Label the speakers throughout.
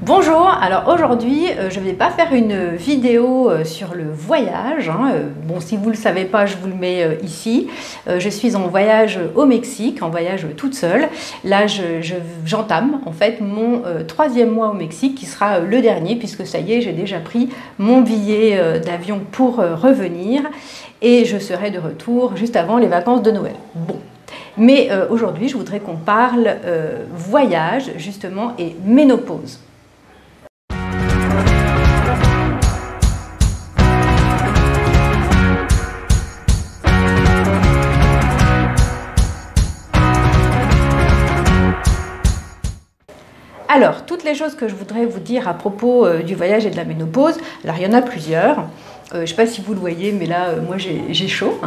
Speaker 1: Bonjour, alors aujourd'hui je ne vais pas faire une vidéo sur le voyage, bon si vous ne le savez pas je vous le mets ici, je suis en voyage au Mexique, en voyage toute seule, là j'entame en fait mon troisième mois au Mexique qui sera le dernier puisque ça y est j'ai déjà pris mon billet d'avion pour revenir et je serai de retour juste avant les vacances de Noël. Bon. Mais aujourd'hui je voudrais qu'on parle voyage justement et ménopause. Alors, toutes les choses que je voudrais vous dire à propos du voyage et de la ménopause, alors il y en a plusieurs. Je ne sais pas si vous le voyez, mais là, moi j'ai chaud.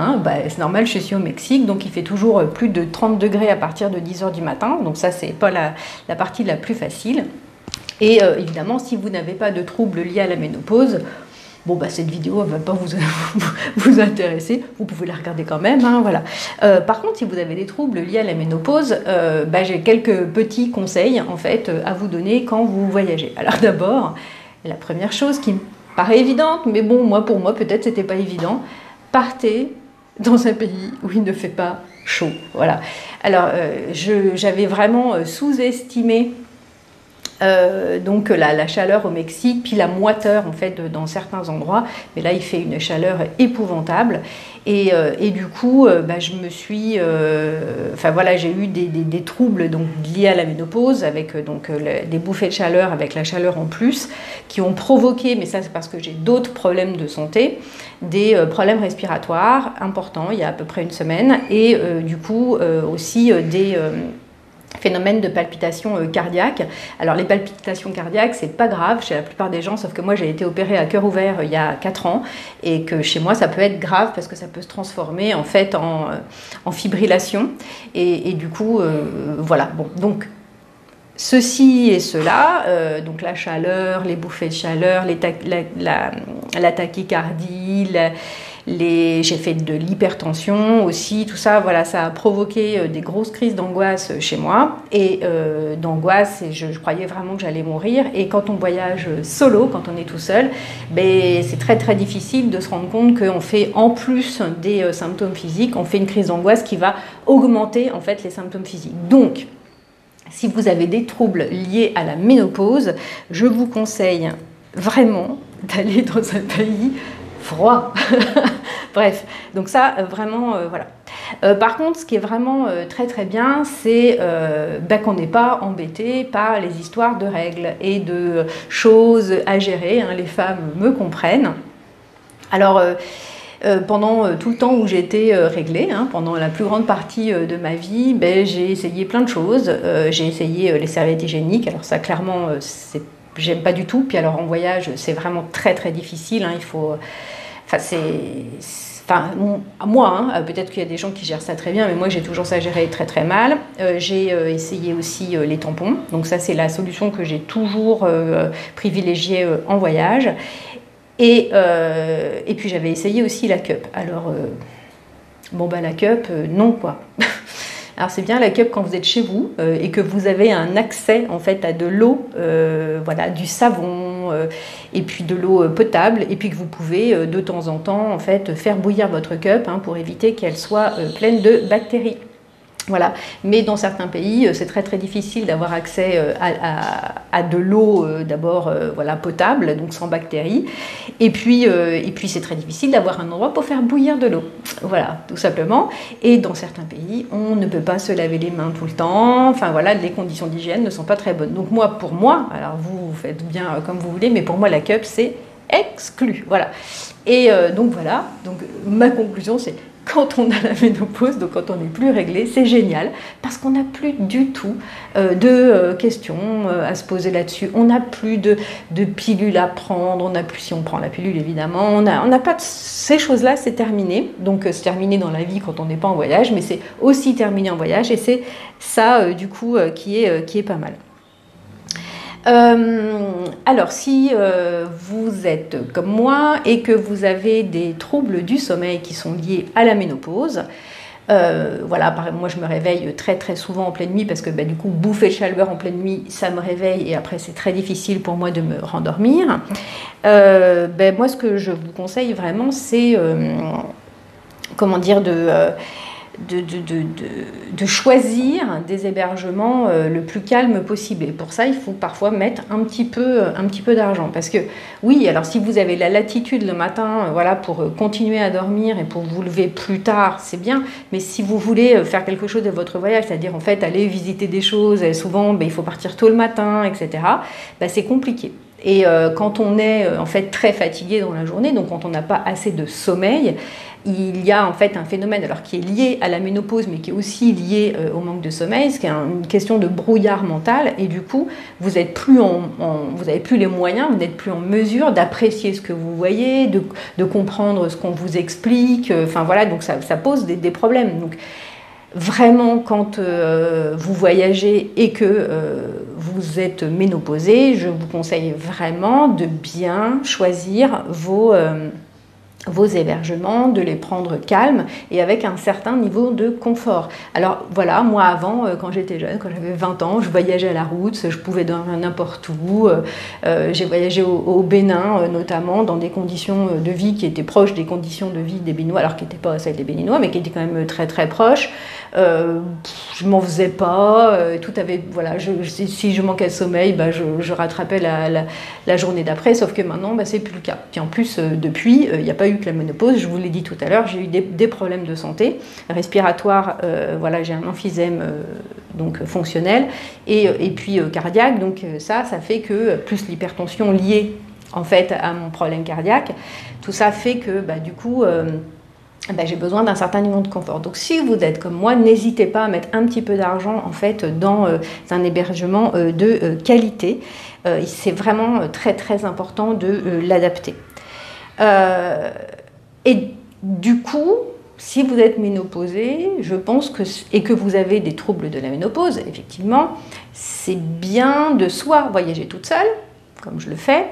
Speaker 1: C'est normal, je suis au Mexique, donc il fait toujours plus de 30 degrés à partir de 10 h du matin. Donc ça, c'est pas la partie la plus facile. Et évidemment, si vous n'avez pas de troubles liés à la ménopause, bon, cette vidéo ne va pas vous intéresser, vous pouvez la regarder quand même, voilà. Par contre, si vous avez des troubles liés à la ménopause, j'ai quelques petits conseils en fait à vous donner quand vous voyagez. Alors d'abord, la première chose qui me paraît évidente, mais bon, pour moi peut-être c'était pas évident, partez dans un pays où il ne fait pas chaud, voilà. Alors j'avais vraiment sous-estimé donc la chaleur au Mexique, puis la moiteur en fait dans certains endroits, mais là il fait une chaleur épouvantable et du coup je me suis, j'ai eu des troubles donc liés à la ménopause avec des bouffées de chaleur avec la chaleur en plus qui ont provoqué, mais ça c'est parce que j'ai d'autres problèmes de santé, des problèmes respiratoires importants il y a à peu près une semaine et du coup aussi des phénomène de palpitations cardiaques. Alors les palpitations cardiaques, c'est pas grave chez la plupart des gens, sauf que moi j'ai été opérée à cœur ouvert il y a 4 ans et que chez moi ça peut être grave parce que ça peut se transformer en fait en fibrillation et du coup voilà. Bon, donc ceci et cela, donc la chaleur, les bouffées de chaleur, la tachycardie, j'ai fait de l'hypertension aussi, tout ça, voilà, ça a provoqué des grosses crises d'angoisse chez moi et d'angoisse, et je croyais vraiment que j'allais mourir. Et quand on voyage solo, quand on est tout seul, c'est très très difficile de se rendre compte qu'on fait en plus des symptômes physiques, on fait une crise d'angoisse qui va augmenter en fait les symptômes physiques. Donc, si vous avez des troubles liés à la ménopause, je vous conseille vraiment d'aller dans un pays froid. Bref, donc ça, vraiment, voilà. Par contre, ce qui est vraiment très très bien, c'est qu'on n'est pas embêté par les histoires de règles et de choses à gérer. Les femmes me comprennent. Alors, pendant tout le temps où j'étais réglée, pendant la plus grande partie de ma vie, j'ai essayé plein de choses. J'ai essayé les serviettes hygiéniques, alors ça clairement, j'aime pas du tout. Puis alors en voyage, c'est vraiment très très difficile, il faut... moi, peut-être qu'il y a des gens qui gèrent ça très bien, mais moi j'ai toujours ça géré très très mal. J'ai essayé aussi les tampons, donc ça c'est la solution que j'ai toujours privilégiée en voyage. Et puis j'avais essayé aussi la cup. Alors, la cup, non quoi. Alors c'est bien la cup quand vous êtes chez vous et que vous avez un accès en fait à de l'eau, voilà, du savon et puis de l'eau potable et puis que vous pouvez de temps en temps en fait faire bouillir votre cup pour éviter qu'elle soit pleine de bactéries. Voilà, mais dans certains pays, c'est très très difficile d'avoir accès à de l'eau d'abord voilà, potable, donc sans bactéries, et puis c'est très difficile d'avoir un endroit pour faire bouillir de l'eau, voilà, tout simplement. Et dans certains pays, on ne peut pas se laver les mains tout le temps, enfin voilà, les conditions d'hygiène ne sont pas très bonnes. Donc pour moi, alors vous faites bien comme vous voulez, mais pour moi la cup c'est exclu, voilà. Et donc voilà, donc ma conclusion c'est quand on a la ménopause, donc quand on n'est plus réglé, c'est génial parce qu'on n'a plus du tout de questions à se poser là-dessus. On n'a plus de pilules à prendre, on n'a plus, si on prend la pilule évidemment, on n'a pas de ces choses-là, c'est terminé. Donc c'est terminé dans la vie quand on n'est pas en voyage, mais c'est aussi terminé en voyage et c'est ça du coup qui est pas mal. Alors si vous êtes comme moi et que vous avez des troubles du sommeil qui sont liés à la ménopause, Voilà, moi je me réveille très très souvent en pleine nuit parce que du coup bouffer le chaleur en pleine nuit ça me réveille et après c'est très difficile pour moi de me rendormir. Moi ce que je vous conseille vraiment c'est comment dire de choisir des hébergements le plus calme possible. Et pour ça, il faut parfois mettre un petit peu d'argent. Parce que oui, alors si vous avez la latitude le matin, voilà, pour continuer à dormir et pour vous lever plus tard, c'est bien. Mais si vous voulez faire quelque chose de votre voyage, c'est-à-dire en fait aller visiter des choses, et souvent il faut partir tôt le matin, etc., c'est compliqué. Et quand on est en fait très fatigué dans la journée, donc quand on n'a pas assez de sommeil, il y a en fait un phénomène alors qui est lié à la ménopause mais qui est aussi lié au manque de sommeil, ce qui est une question de brouillard mental et du coup vous n'avez plus les moyens, vous n'êtes plus en mesure d'apprécier ce que vous voyez, de comprendre ce qu'on vous explique, enfin voilà, donc ça pose des problèmes. Donc vraiment quand vous voyagez et que vous êtes ménopausé, je vous conseille vraiment de bien choisir vos hébergements, de les prendre calmes et avec un certain niveau de confort. Alors voilà, moi avant, quand j'étais jeune, quand j'avais 20 ans, je voyageais à la route, je pouvais dormir n'importe où. J'ai voyagé au Bénin, notamment, dans des conditions de vie qui étaient proches des conditions de vie des Béninois, alors qui n'étaient pas celles des Béninois, mais qui étaient quand même très très proches. Je m'en faisais pas, tout avait, voilà, si je manquais de sommeil, je rattrapais la journée d'après, sauf que maintenant, c'est plus le cas. Puis en plus, depuis, il n'y a pas eu que la ménopause, je vous l'ai dit tout à l'heure, j'ai eu des problèmes de santé respiratoire, voilà, j'ai un emphysème donc fonctionnel et puis cardiaque, donc ça fait que plus l'hypertension liée en fait à mon problème cardiaque, tout ça fait que du coup j'ai besoin d'un certain niveau de confort. Donc si vous êtes comme moi, n'hésitez pas à mettre un petit peu d'argent en fait dans un hébergement de qualité. C'est vraiment très très important de l'adapter. Et du coup, si vous êtes ménopausé, je pense et que vous avez des troubles de la ménopause, effectivement, c'est bien de soit voyager toute seule, comme je le fais,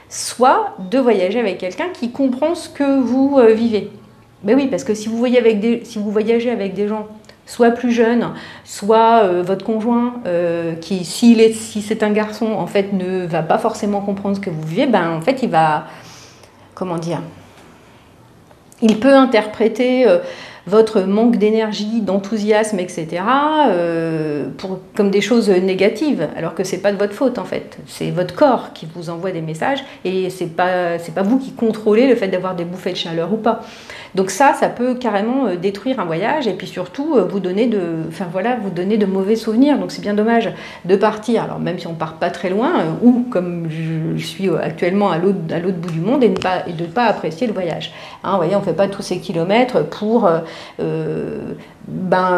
Speaker 1: soit de voyager avec quelqu'un qui comprend ce que vous vivez. Mais oui, parce que si vous voyagez avec des gens, soit plus jeunes, soit votre conjoint, qui, si c'est un garçon, en fait, ne va pas forcément comprendre ce que vous vivez, en fait, il va, comment dire, il peut interpréter votre manque d'énergie, d'enthousiasme, etc., comme des choses négatives, alors que c'est pas de votre faute en fait. C'est votre corps qui vous envoie des messages et c'est pas vous qui contrôlez le fait d'avoir des bouffées de chaleur ou pas. Donc ça peut carrément détruire un voyage et puis surtout vous donner de mauvais souvenirs. Donc c'est bien dommage de partir, alors même si on part pas très loin, ou comme je suis actuellement à l'autre bout du monde et de ne pas apprécier le voyage. Hein, vous voyez, on fait pas tous ces kilomètres pour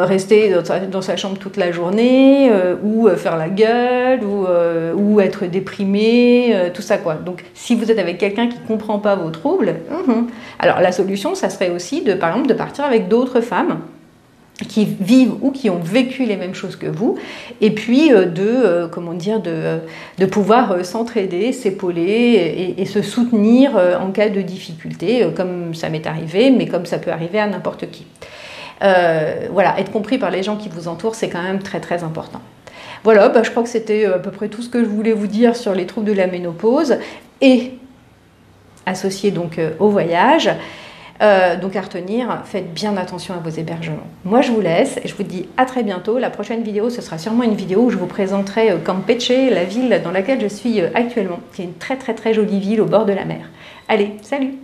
Speaker 1: rester dans sa chambre toute la journée ou faire la gueule ou être déprimé, tout ça quoi. Donc si vous êtes avec quelqu'un qui ne comprend pas vos troubles, alors la solution ça serait aussi par exemple de partir avec d'autres femmes qui vivent ou qui ont vécu les mêmes choses que vous, et puis de pouvoir s'entraider, s'épauler et se soutenir en cas de difficulté, comme ça m'est arrivé, mais comme ça peut arriver à n'importe qui. Voilà, être compris par les gens qui vous entourent, c'est quand même très très important. Voilà, je crois que c'était à peu près tout ce que je voulais vous dire sur les troubles de la ménopause et associés donc au voyage. Donc à retenir, faites bien attention à vos hébergements. Moi je vous laisse et je vous dis à très bientôt. La prochaine vidéo, ce sera sûrement une vidéo où je vous présenterai Campeche, la ville dans laquelle je suis actuellement, qui est une très très très jolie ville au bord de la mer. Allez, salut!